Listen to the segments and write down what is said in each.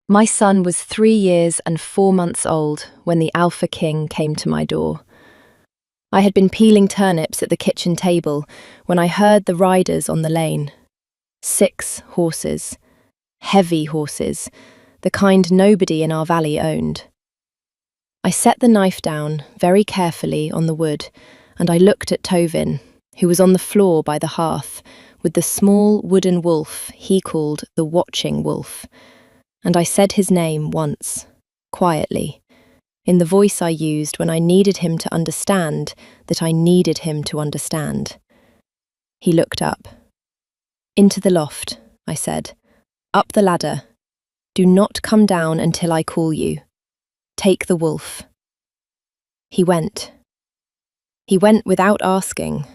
My son was 3 years and 4 months old when the Alpha King came to my door. I had been peeling turnips at the kitchen table when I heard the riders on the lane. 6 horses. Heavy horses, the kind nobody in our valley owned. I set the knife down very carefully on the wood, and I looked at Tovin, who was on the floor by the hearth, with the small wooden wolf he called the Watching Wolf. And I said his name once, quietly, in the voice I used when I needed him to understand that I needed him to understand. He looked up. "Into the loft," I said. "Up the ladder. Do not come down until I call you. Take the wolf." He went. He went without asking,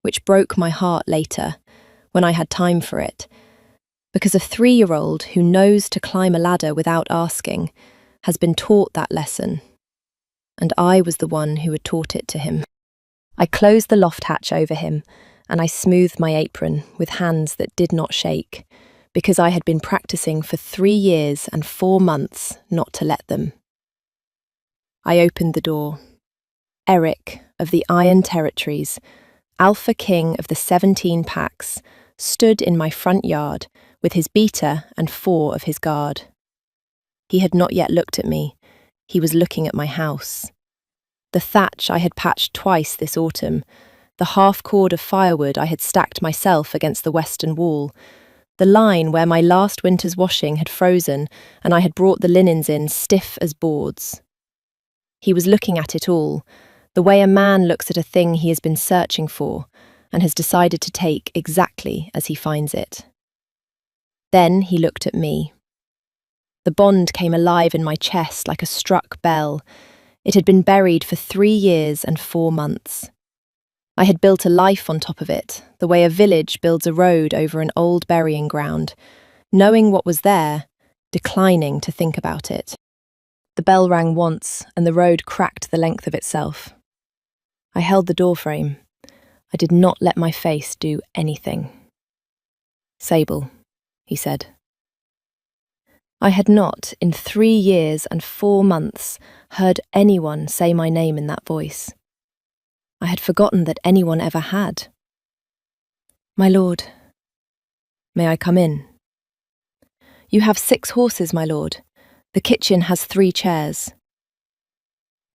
which broke my heart later, when I had time for it, because a 3-year-old who knows to climb a ladder without asking has been taught that lesson, and I was the one who had taught it to him. I closed the loft hatch over him, and I smoothed my apron with hands that did not shake, because I had been practicing for 3 years and 4 months not to let them. I opened the door. Eric of the Iron Territories, Alpha King of the 17 packs, stood in my front yard with his beater and 4 of his guard. He had not yet looked at me. He was looking at my house. The thatch I had patched twice this autumn, the half-cord of firewood I had stacked myself against the western wall, the line where my last winter's washing had frozen and I had brought the linens in stiff as boards. He was looking at it all, the way a man looks at a thing he has been searching for and has decided to take exactly as he finds it. Then he looked at me. The bond came alive in my chest like a struck bell. It had been buried for 3 years and 4 months. I had built a life on top of it, the way a village builds a road over an old burying ground, knowing what was there, declining to think about it. The bell rang once, and the road cracked the length of itself. I held the doorframe. I did not let my face do anything. "Sable," he said. I had not, in 3 years and 4 months, heard anyone say my name in that voice. I had forgotten that anyone ever had. "My lord, may I come in?" "You have 6 horses, my lord. The kitchen has 3 chairs."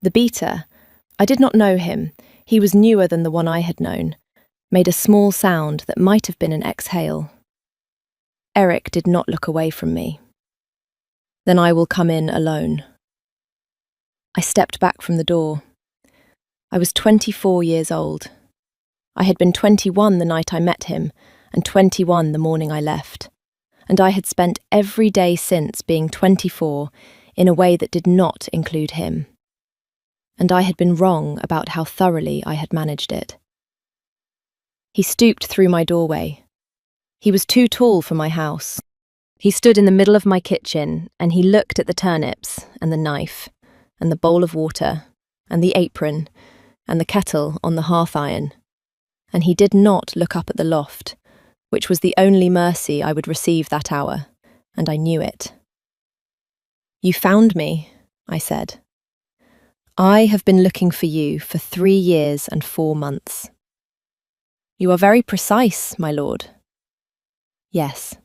The beater, I did not know him, he was newer than the one I had known, made a small sound that might have been an exhale. Eric did not look away from me. "Then I will come in alone." I stepped back from the door. I was 24 years old. I had been 21 the night I met him, and 21 the morning I left, and I had spent every day since being 24 in a way that did not include him. And I had been wrong about how thoroughly I had managed it. He stooped through my doorway. He was too tall for my house. He stood in the middle of my kitchen, and he looked at the turnips, and the knife, and the bowl of water, and the apron, and the kettle on the hearth iron, and he did not look up at the loft, which was the only mercy I would receive that hour, and I knew it. "You found me," I said. "I have been looking for you for 3 years and 4 months." "You are very precise, my lord." "Yes."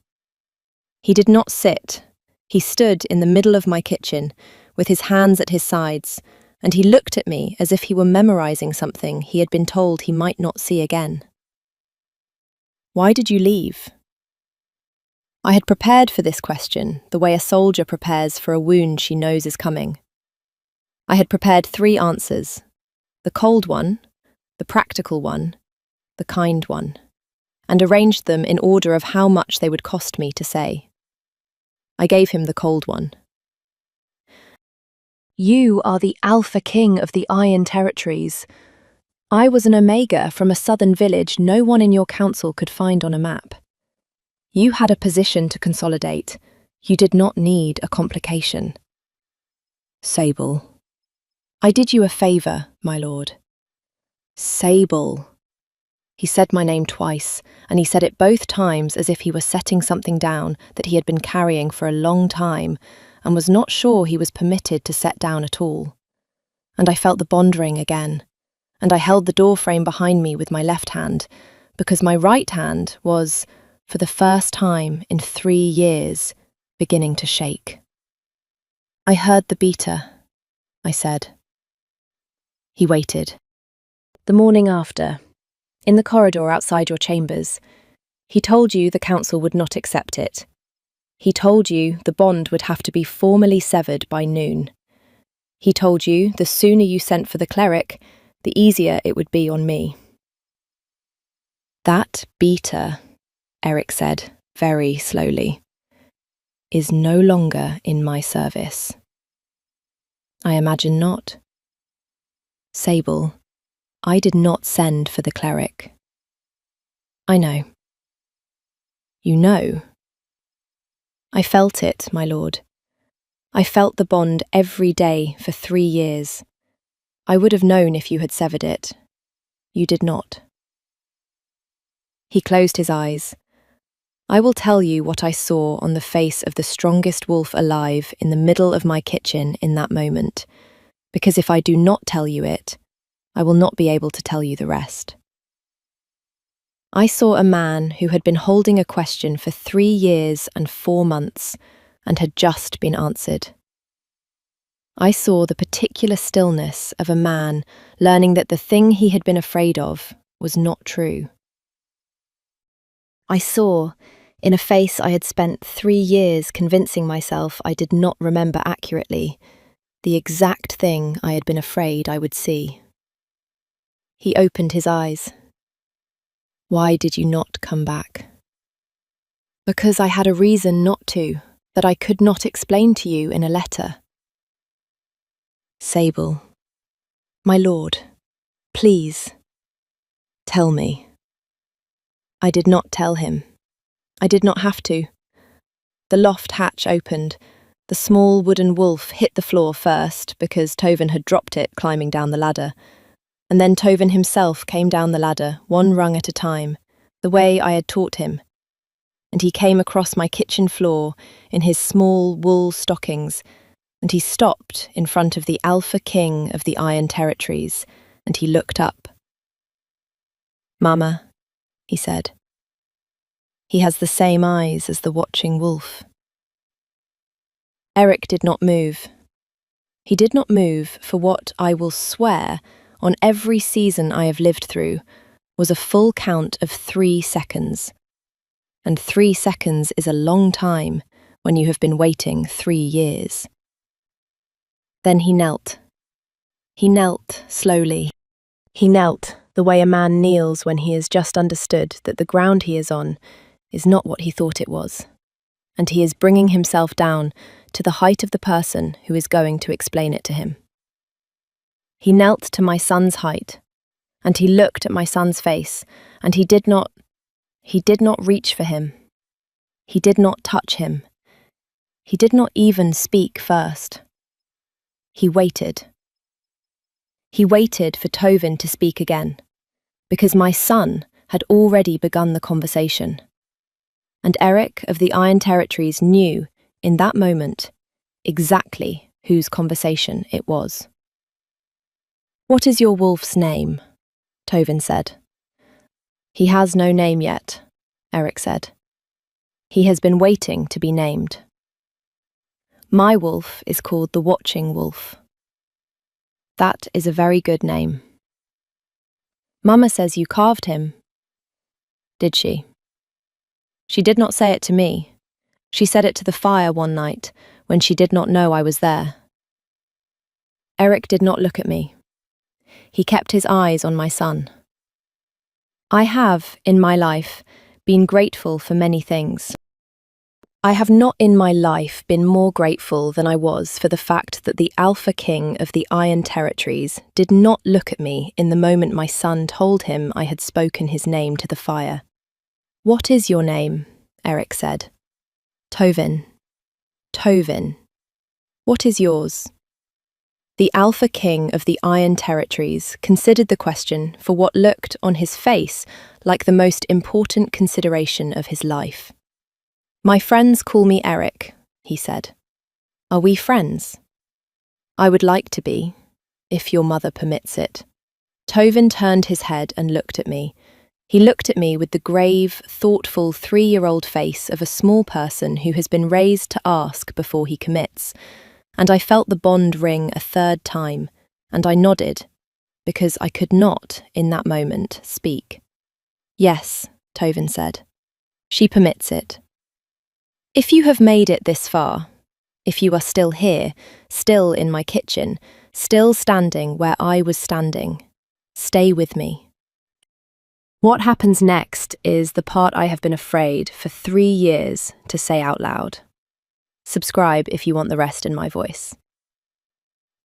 He did not sit. He stood in the middle of my kitchen, with his hands at his sides, and he looked at me as if he were memorizing something he had been told he might not see again. "Why did you leave?" I had prepared for this question the way a soldier prepares for a wound she knows is coming. I had prepared 3 answers: the cold one, the practical one, the kind one, and arranged them in order of how much they would cost me to say. I gave him the cold one. "You are the Alpha King of the Iron Territories. I was an Omega from a southern village no one in your council could find on a map. You had a position to consolidate. You did not need a complication." "Sable." "I did you a favour, my lord." "Sable." He said my name twice, and he said it both times as if he were setting something down that he had been carrying for a long time, and was not sure he was permitted to set down at all. And I felt the bond ring again, and I held the door frame behind me with my left hand, because my right hand was, for the first time in 3 years, beginning to shake. "I heard the beater," I said. He waited. "The morning after, in the corridor outside your chambers, he told you the council would not accept it. He told you the bond would have to be formally severed by noon. He told you the sooner you sent for the cleric, the easier it would be on me." "That beater," Eric said, very slowly, "is no longer in my service." "I imagine not." "Sable, I did not send for the cleric." "I know." "You know?" "I felt it, my lord. I felt the bond every day for 3 years. I would have known if you had severed it. You did not." He closed his eyes. "I will tell you what I saw on the face of the strongest wolf alive in the middle of my kitchen in that moment, because if I do not tell you it, I will not be able to tell you the rest. I saw a man who had been holding a question for 3 years and 4 months and had just been answered. I saw the particular stillness of a man learning that the thing he had been afraid of was not true. I saw, in a face I had spent 3 years convincing myself I did not remember accurately, the exact thing I had been afraid I would see. He opened his eyes. "Why did you not come back?" "Because I had a reason not to, that I could not explain to you in a letter." "Sable, my lord, please, tell me." I did not tell him. I did not have to. The loft hatch opened. The small wooden wolf hit the floor first because Tovin had dropped it climbing down the ladder. And then Tovin himself came down the ladder, 1 rung at a time, the way I had taught him. And he came across my kitchen floor in his small wool stockings, and he stopped in front of the Alpha King of the Iron Territories, and he looked up. "Mama," he said. "He has the same eyes as the watching wolf." Eric did not move. He did not move for what I will swear, on every season I have lived through, was a full count of 3 seconds. And 3 seconds is a long time when you have been waiting 3 years. Then he knelt. He knelt slowly. He knelt the way a man kneels when he has just understood that the ground he is on is not what he thought it was, and he is bringing himself down to the height of the person who is going to explain it to him. He knelt to my son's height, and he looked at my son's face, and he did not reach for him. He did not touch him. He did not even speak first. He waited. He waited for Tovin to speak again, because my son had already begun the conversation. And Eric of the Iron Territories knew, in that moment, exactly whose conversation it was. "What is your wolf's name?" Tovin said. "He has no name yet," Eric said. "He has been waiting to be named. My wolf is called the Watching Wolf." "That is a very good name." "Mama says you carved him." "Did she?" "She did not say it to me. She said it to the fire one night when she did not know I was there." Eric did not look at me. He kept his eyes on my son. I have, in my life, been grateful for many things. I have not in my life been more grateful than I was for the fact that the Alpha King of the Iron Territories did not look at me in the moment my son told him I had spoken his name to the fire. "What is your name?" Eric said. "Tovin." "Tovin. What is yours?" The Alpha King of the Iron Territories considered the question for what looked on his face like the most important consideration of his life. "My friends call me Eric," he said. Are we friends? I would like to be, if your mother permits it. Tovin turned his head and looked at me. He looked at me with the grave, thoughtful 3-year-old face of a small person who has been raised to ask before he commits, and I felt the bond ring a third time, and I nodded, because I could not, in that moment, speak. Yes, Tovin said. She permits it. If you have made it this far, if you are still here, still in my kitchen, still standing where I was standing, stay with me. What happens next is the part I have been afraid for 3 years to say out loud. Subscribe if you want the rest in my voice.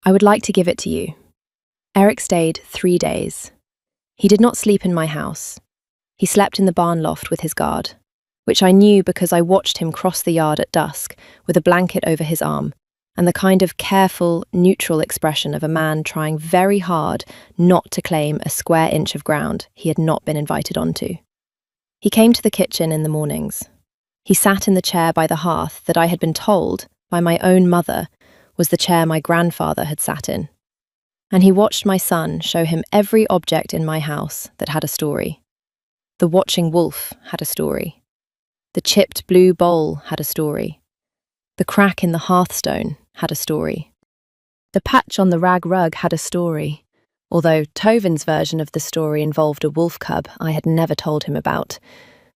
I would like to give it to you. Eric stayed 3 days. He did not sleep in my house. He slept in the barn loft with his guard, which I knew because I watched him cross the yard at dusk with a blanket over his arm and the kind of careful, neutral expression of a man trying very hard not to claim a square inch of ground he had not been invited onto. He came to the kitchen in the mornings. He sat in the chair by the hearth that I had been told, by my own mother, was the chair my grandfather had sat in. And he watched my son show him every object in my house that had a story. The watching wolf had a story. The chipped blue bowl had a story. The crack in the hearthstone had a story. The patch on the rag rug had a story, although Tovin's version of the story involved a wolf cub I had never told him about,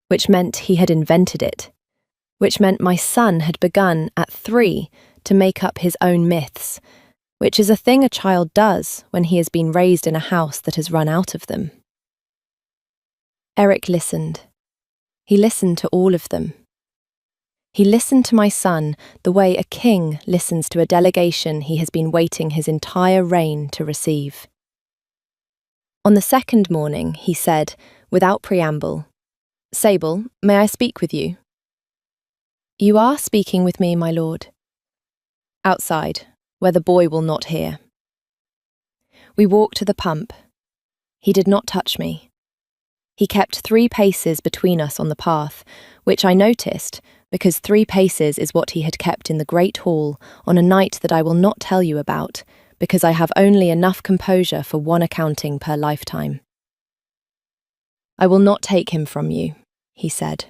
which meant he had invented it, which meant my son had begun at 3 to make up his own myths, which is a thing a child does when he has been raised in a house that has run out of them. Eric listened. He listened to all of them. He listened to my son the way a king listens to a delegation he has been waiting his entire reign to receive. On the second morning, he said, without preamble, "Sable, may I speak with you?" "You are speaking with me, my lord." "Outside, where the boy will not hear." We walked to the pump. He did not touch me. He kept 3 paces between us on the path, which I noticed because 3 paces is what he had kept in the great hall on a night that I will not tell you about, because I have only enough composure for 1 accounting per lifetime. "I will not take him from you," he said.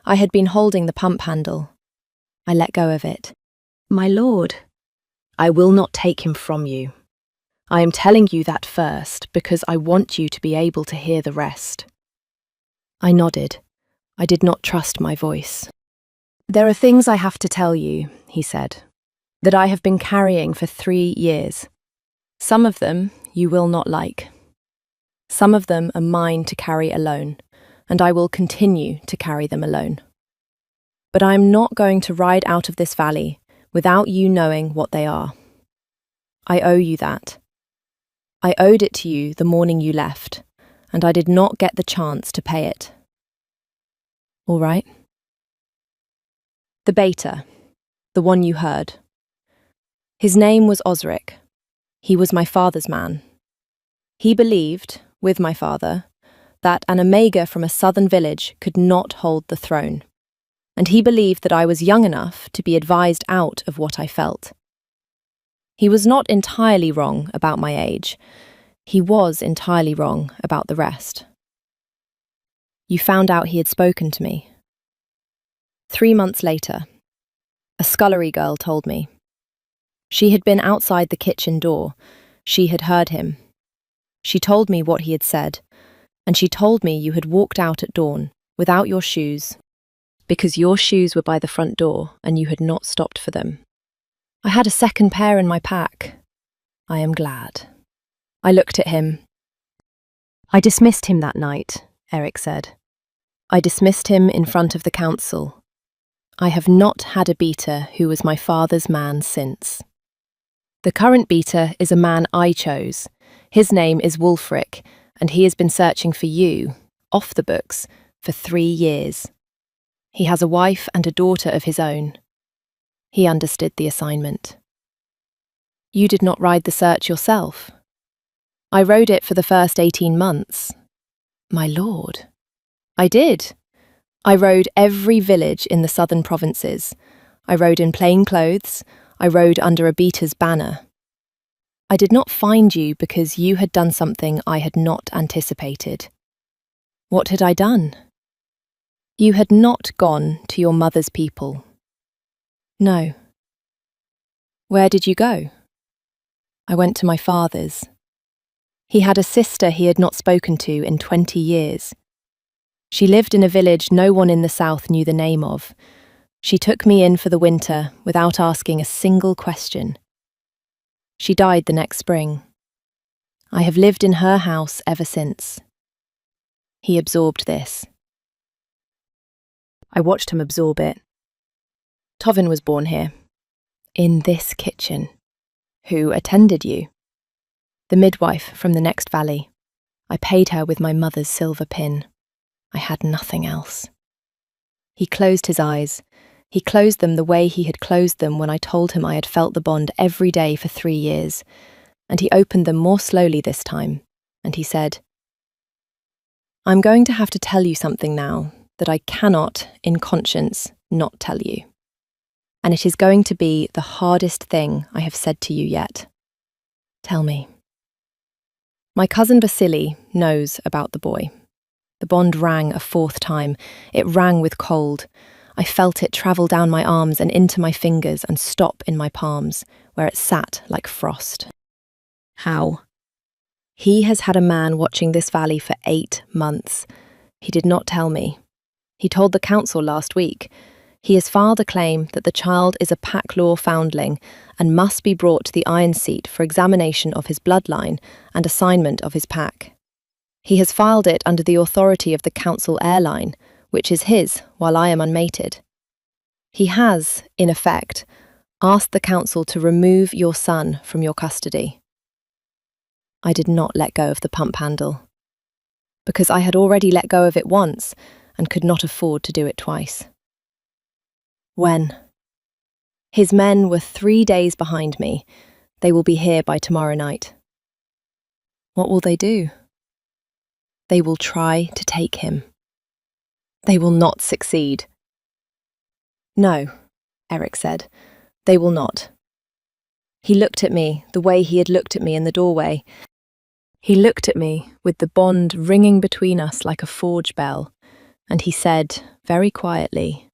I had been holding the pump handle. I let go of it. "My lord, I will not take him from you. I am telling you that first because I want you to be able to hear the rest." I nodded. I did not trust my voice. "There are things I have to tell you," he said, "that I have been carrying for 3 years. Some of them you will not like. Some of them are mine to carry alone, and I will continue to carry them alone. But I am not going to ride out of this valley without you knowing what they are. I owe you that. I owed it to you the morning you left, and I did not get the chance to pay it. All right?" The beta, the one you heard. His name was Osric. He was my father's man. He believed, with my father, that an omega from a southern village could not hold the throne, and he believed that I was young enough to be advised out of what I felt. He was not entirely wrong about my age. He was entirely wrong about the rest. You found out he had spoken to me. 3 months later, a scullery girl told me. She had been outside the kitchen door. She had heard him. She told me what he had said, and she told me you had walked out at dawn without your shoes, because your shoes were by the front door and you had not stopped for them. I had a second pair in my pack. I am glad. I looked at him. I dismissed him that night, Eric said. I dismissed him in front of the council. I have not had a beater who was my father's man since. The current beater is a man I chose. His name is Wulfric, and he has been searching for you, off the books, for 3 years. He has a wife and a daughter of his own. He understood the assignment. You did not ride the search yourself. I rode it for the first 18 months. My lord. I did. I rode every village in the southern provinces. I rode in plain clothes. I rode under a beater's banner. I did not find you because you had done something I had not anticipated. What had I done? You had not gone to your mother's people. No. Where did you go? I went to my father's. He had a sister he had not spoken to in 20 years. She lived in a village no one in the south knew the name of. She took me in for the winter without asking a single question. She died the next spring. I have lived in her house ever since. He absorbed this. I watched him absorb it. Tovin was born here, in this kitchen. Who attended you? The midwife from the next valley. I paid her with my mother's silver pin. I had nothing else. He closed his eyes. He closed them the way he had closed them when I told him I had felt the bond every day for 3 years, and he opened them more slowly this time, and he said, I'm going to have to tell you something now that I cannot, in conscience, not tell you. And it is going to be the hardest thing I have said to you yet. Tell me. My cousin Vasily knows about the boy. The bond rang a 4th time. It rang with cold. I felt it travel down my arms and into my fingers and stop in my palms, where it sat like frost. How? He has had a man watching this valley for 8 months. He did not tell me. He told the council last week. He has filed a claim that the child is a pack law foundling and must be brought to the Iron Seat for examination of his bloodline and assignment of his pack. He has filed it under the authority of the council airline, which is his while I am unmated. He has, in effect, asked the council to remove your son from your custody. I did not let go of the pump handle, because I had already let go of it once and could not afford to do it twice. When? His men were 3 days behind me. They will be here by tomorrow night. What will they do? They will try to take him. They will not succeed. No, Eric said. They will not. He looked at me the way he had looked at me in the doorway. He looked at me with the bond ringing between us like a forge bell, and he said, very quietly,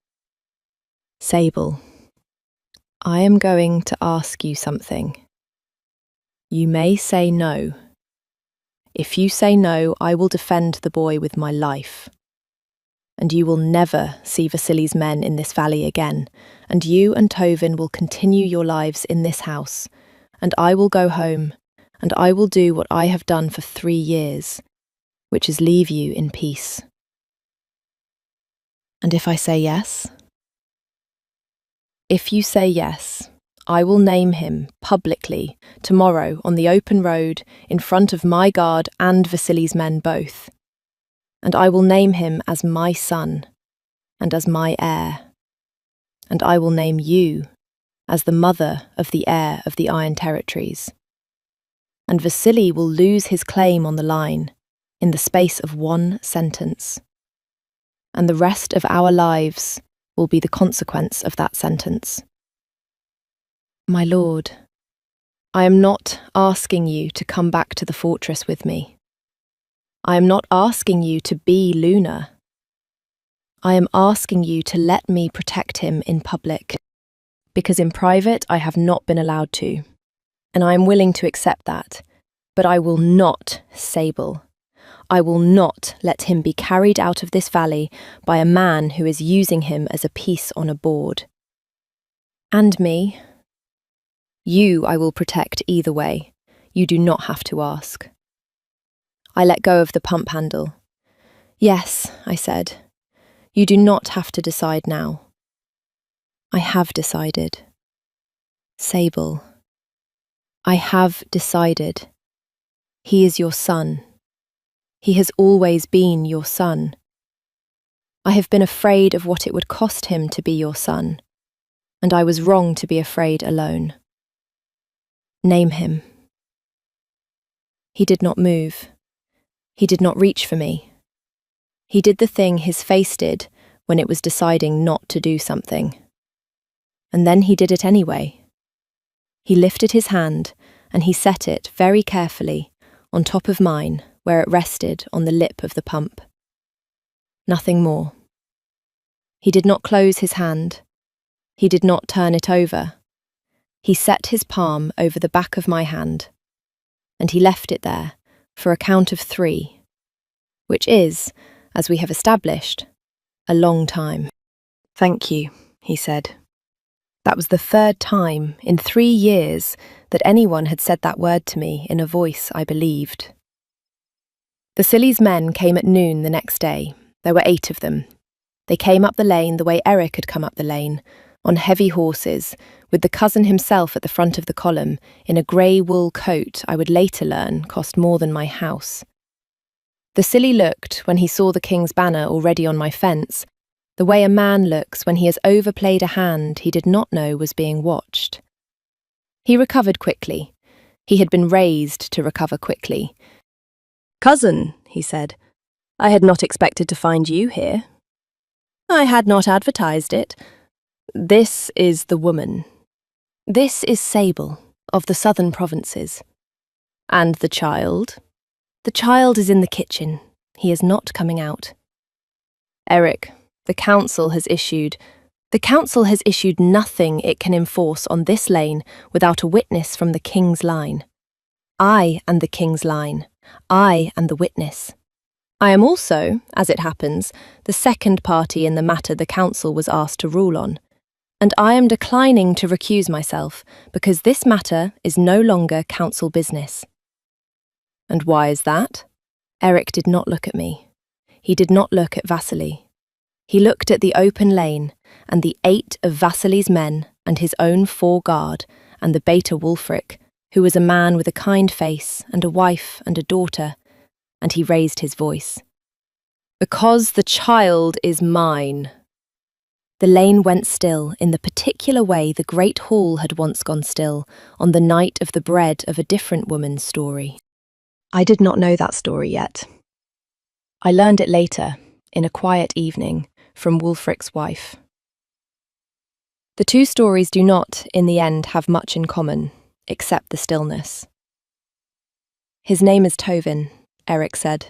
Sable, I am going to ask you something. You may say no. If you say no, I will defend the boy with my life. And you will never see Vasily's men in this valley again, and you and Tovin will continue your lives in this house, and I will go home, and I will do what I have done for 3 years, which is leave you in peace. And if I say yes? If you say yes, I will name him publicly tomorrow on the open road in front of my guard and Vasily's men both. And I will name him as my son and as my heir. And I will name you as the mother of the heir of the Iron Territories. And Vasily will lose his claim on the line in the space of 1 sentence. And the rest of our lives will be the consequence of that sentence. My lord, I am not asking you to come back to the fortress with me. I am not asking you to be Luna. I am asking you to let me protect him in public, because in private I have not been allowed to, and I am willing to accept that, but I will not, Sable. I will not let him be carried out of this valley by a man who is using him as a piece on a board. And me. You I will protect either way. You do not have to ask. I let go of the pump handle. Yes, I said. You do not have to decide now. I have decided. Sable. I have decided. He is your son. He has always been your son. I have been afraid of what it would cost him to be your son, and I was wrong to be afraid alone. Name him. He did not move. He did not reach for me. He did the thing his face did when it was deciding not to do something. and then he did it anyway. He lifted his hand, and he set it very carefully on top of mine where it rested on the lip of the pump. Nothing more. He did not close his hand. He did not turn it over. He set his palm over the back of my hand, and he left it there for a count of 3, which is, as we have established, a long time. "Thank you," he said. That was the 3rd time in 3 years that anyone had said that word to me in a voice I believed. The Silly's men came at noon the next day. There were 8 of them. They came up the lane the way Eric had come up the lane, on heavy horses, with the cousin himself at the front of the column, in a grey wool coat I would later learn cost more than my house. The Silly looked, when he saw the king's banner already on my fence, the way a man looks when he has overplayed a hand he did not know was being watched. He recovered quickly. He had been raised to recover quickly. "Cousin," he said, "I had not expected to find you here. I had not advertised it. This is the woman. This is Sable, of the southern provinces. And the child? The child is in the kitchen. He is not coming out. Eric, the council has issued nothing it can enforce on this lane without a witness from the king's line. I am the king's line. I am the witness. I am also, as it happens, the second party in the matter the council was asked to rule on, and I am declining to recuse myself because this matter is no longer council business." "And why is that?" Eric did not look at me. He did not look at Vasily. He looked at the open lane and the 8 of Vasily's men and his own 4 guard and the beta Wulfric, who was a man with a kind face and a wife and a daughter, and he raised his voice. "Because the child is mine." The lane went still in the particular way the great hall had once gone still on the night of the bread of a different woman's story. I did not know that story yet. I learned it later, in a quiet evening, from Wulfric's wife. The 2 stories do not, in the end, have much in common, except the stillness. "His name is Tovin," Eric said.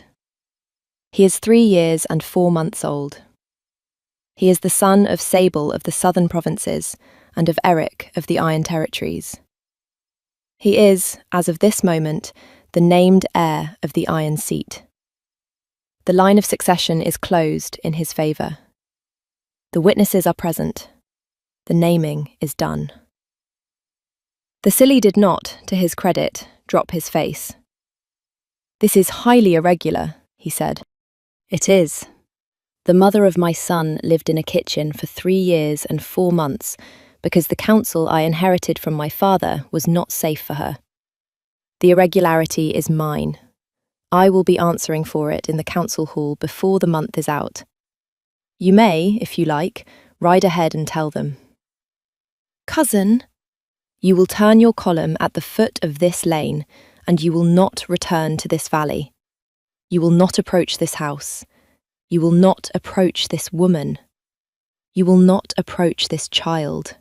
"He is 3 years and 4 months old. He is the son of Sable of the southern provinces and of Eric of the Iron Territories. He is, as of this moment, the named heir of the Iron Seat. The line of succession is closed in his favour. The witnesses are present. The naming is done." The Silly did not, to his credit, drop his face. "This is highly irregular," he said. "It is. The mother of my son lived in a kitchen for 3 years and 4 months because the counsel I inherited from my father was not safe for her. The irregularity is mine. I will be answering for it in the council hall before the month is out. You may, if you like, ride ahead and tell them. Cousin, you will turn your column at the foot of this lane, and you will not return to this valley. You will not approach this house. You will not approach this woman. You will not approach this child.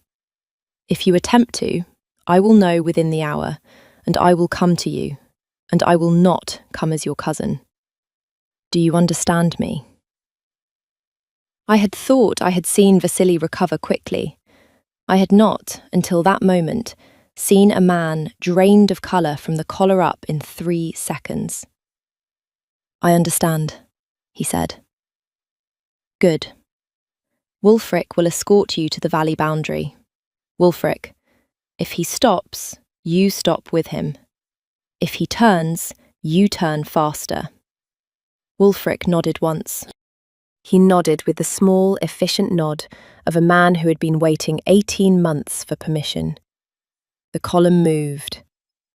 If you attempt to, I will know within the hour, and I will come to you, and I will not come as your cousin. Do you understand me?" I had thought I had seen Vasily recover quickly. I had not, until that moment, seen a man drained of colour from the collar up in 3 seconds. "I understand," he said. "Good. Wulfric will escort you to the valley boundary. Wulfric, if he stops, you stop with him. If he turns, you turn faster." Wulfric nodded once. He nodded with the small, efficient nod of a man who had been waiting 18 months for permission. The column moved.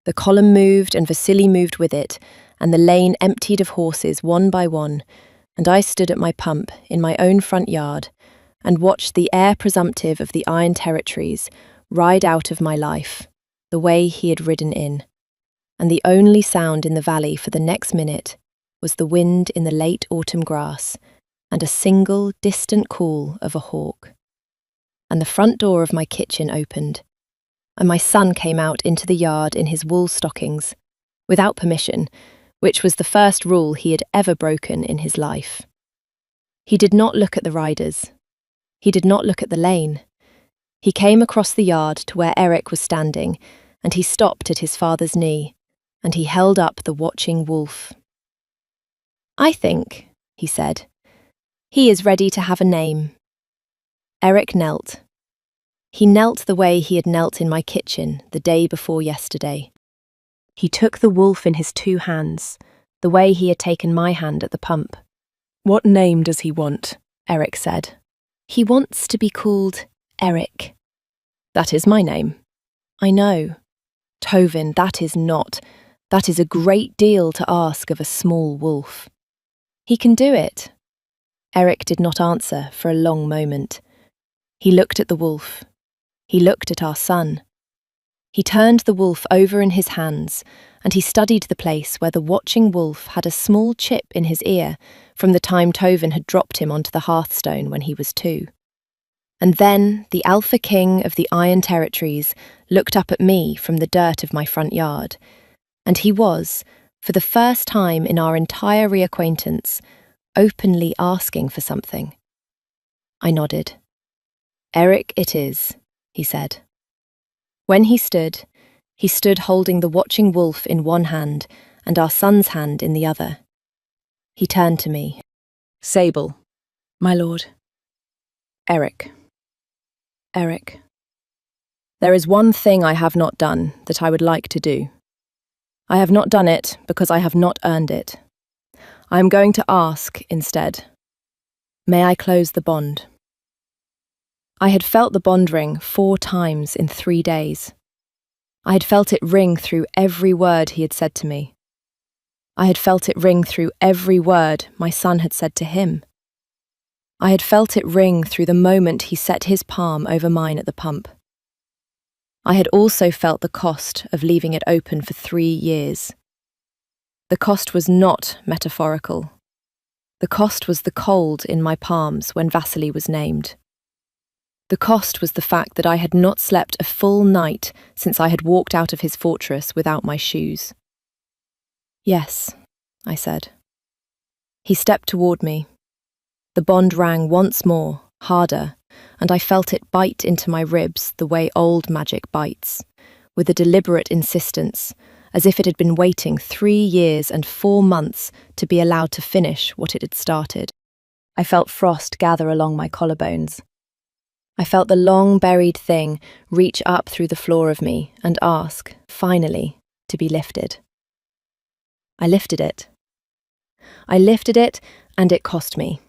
The column moved and Vasily moved with it, and the lane emptied of horses one by one, and I stood at my pump in my own front yard and watched the heir presumptive of the Iron Territories ride out of my life, the way he had ridden in, and the only sound in the valley for the next minute was the wind in the late autumn grass and a single distant call of a hawk. and the front door of my kitchen opened, and my son came out into the yard in his wool stockings, without permission, which was the first rule he had ever broken in his life. He did not look at the riders. He did not look at the lane. He came across the yard to where Eric was standing, and he stopped at his father's knee, and he held up the watching wolf. "I think," he said, "he is ready to have a name." Eric knelt. He knelt the way he had knelt in my kitchen the day before yesterday. He took the wolf in his 2 hands, the way he had taken my hand at the pump. "What name does he want?" Eric said. "He wants to be called Eric." "That is my name." "I know. Tovin, that is a great deal to ask of a small wolf." "He can do it." Eric did not answer for a long moment. He looked at the wolf. He looked at our son. He turned the wolf over in his hands, and he studied the place where the watching wolf had a small chip in his ear from the time Tovin had dropped him onto the hearthstone when he was 2. And then the Alpha King of the Iron Territories looked up at me from the dirt of my front yard, and he was, for the first time in our entire reacquaintance, openly asking for something. I nodded. "Eric it is," he said. When he stood holding the watching wolf in one hand and our son's hand in the other. He turned to me. "Sable." "My lord." "Eric. Eric. There is one thing I have not done that I would like to do. I have not done it because I have not earned it. I am going to ask instead. May I close the bond?" I had felt the bond ring 4 times in 3 days. I had felt it ring through every word he had said to me. I had felt it ring through every word my son had said to him. I had felt it ring through the moment he set his palm over mine at the pump. I had also felt the cost of leaving it open for 3 years. The cost was not metaphorical. The cost was the cold in my palms when Vasily was named. The cost was the fact that I had not slept a full night since I had walked out of his fortress without my shoes. "Yes," I said. He stepped toward me. The bond rang once more, harder, and I felt it bite into my ribs the way old magic bites, with a deliberate insistence, as if it had been waiting 3 years and 4 months to be allowed to finish what it had started. I felt frost gather along my collarbones. I felt the long-buried thing reach up through the floor of me and ask, finally, to be lifted. I lifted it. I lifted it, and it cost me.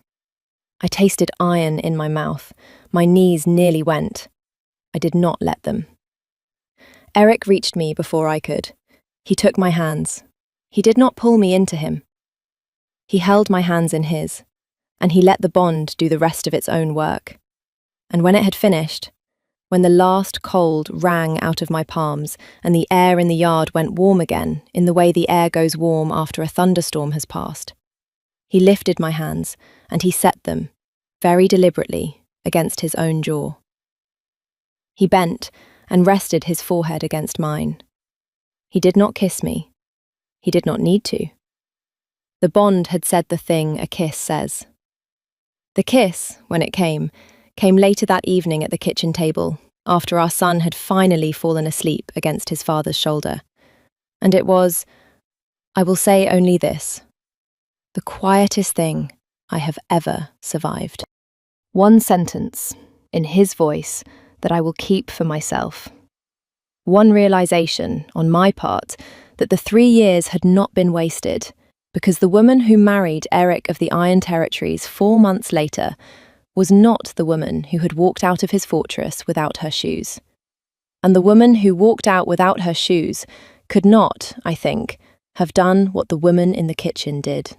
I tasted iron in my mouth. My knees nearly went. I did not let them. Eric reached me before I could. He took my hands. He did not pull me into him. He held my hands in his, and he let the bond do the rest of its own work. And when it had finished, when the last cold rang out of my palms and the air in the yard went warm again in the way the air goes warm after a thunderstorm has passed, he lifted my hands and he set them, very deliberately, against his own jaw. He bent and rested his forehead against mine. He did not kiss me. He did not need to. The bond had said the thing a kiss says. The kiss, when it came later that evening at the kitchen table, after our son had finally fallen asleep against his father's shoulder. And it was, I will say only this, the quietest thing I have ever survived. One sentence, in his voice, that I will keep for myself. One realization, on my part, that the 3 years had not been wasted, because the woman who married Eric of the Iron Territories 4 months later was not the woman who had walked out of his fortress without her shoes. And the woman who walked out without her shoes could not, I think, have done what the woman in the kitchen did.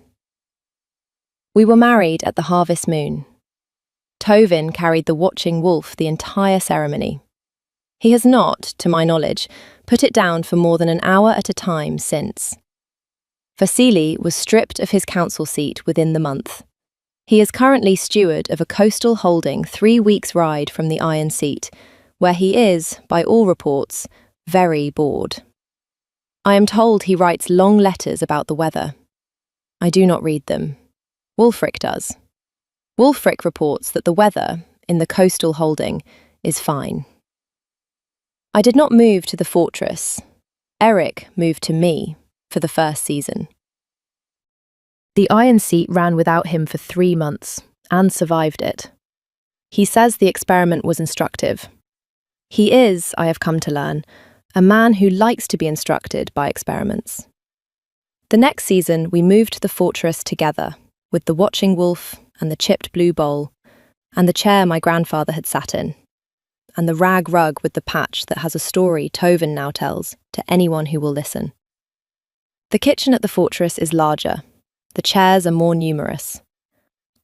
We were married at the harvest moon. Tovin carried the watching wolf the entire ceremony. He has not, to my knowledge, put it down for more than an hour at a time since. Vasily was stripped of his council seat within the month. He is currently steward of a coastal holding 3 weeks' ride from the Iron Seat, where he is, by all reports, very bored. I am told he writes long letters about the weather. I do not read them. Wulfric does. Wulfric reports that the weather, in the coastal holding, is fine. I did not move to the fortress. Eric moved to me for the first season. The Iron Seat ran without him for 3 months and survived it. He says the experiment was instructive. He is, I have come to learn, a man who likes to be instructed by experiments. The next season, we moved to the fortress together, with the watching wolf and the chipped blue bowl, and the chair my grandfather had sat in, and the rag rug with the patch that has a story Tovin now tells to anyone who will listen. The kitchen at the fortress is larger. The chairs are more numerous.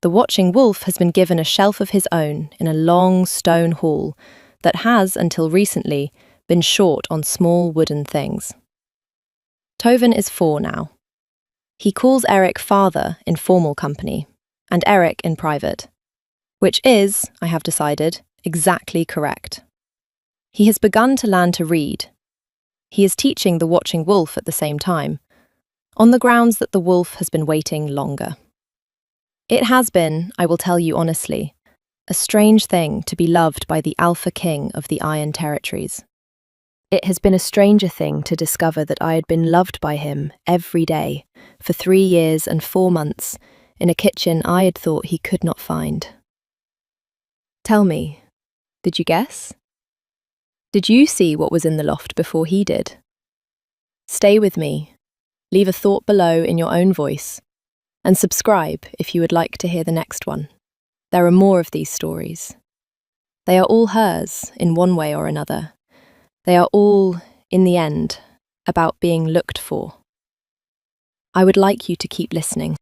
The watching wolf has been given a shelf of his own in a long stone hall that has, until recently, been short on small wooden things. Tovin is 4 now. He calls Eric father in formal company, and Eric in private, which is, I have decided, exactly correct. He has begun to learn to read. He is teaching the watching wolf at the same time, on the grounds that the wolf has been waiting longer. It has been, I will tell you honestly, a strange thing to be loved by the Alpha King of the Iron Territories. It has been a stranger thing to discover that I had been loved by him every day for 3 years and 4 months in a kitchen I had thought he could not find. Tell me, did you guess? Did you see what was in the loft before he did? Stay with me. Leave a thought below in your own voice, and subscribe if you would like to hear the next one. There are more of these stories. They are all hers in one way or another. They are all, in the end, about being looked for. I would like you to keep listening.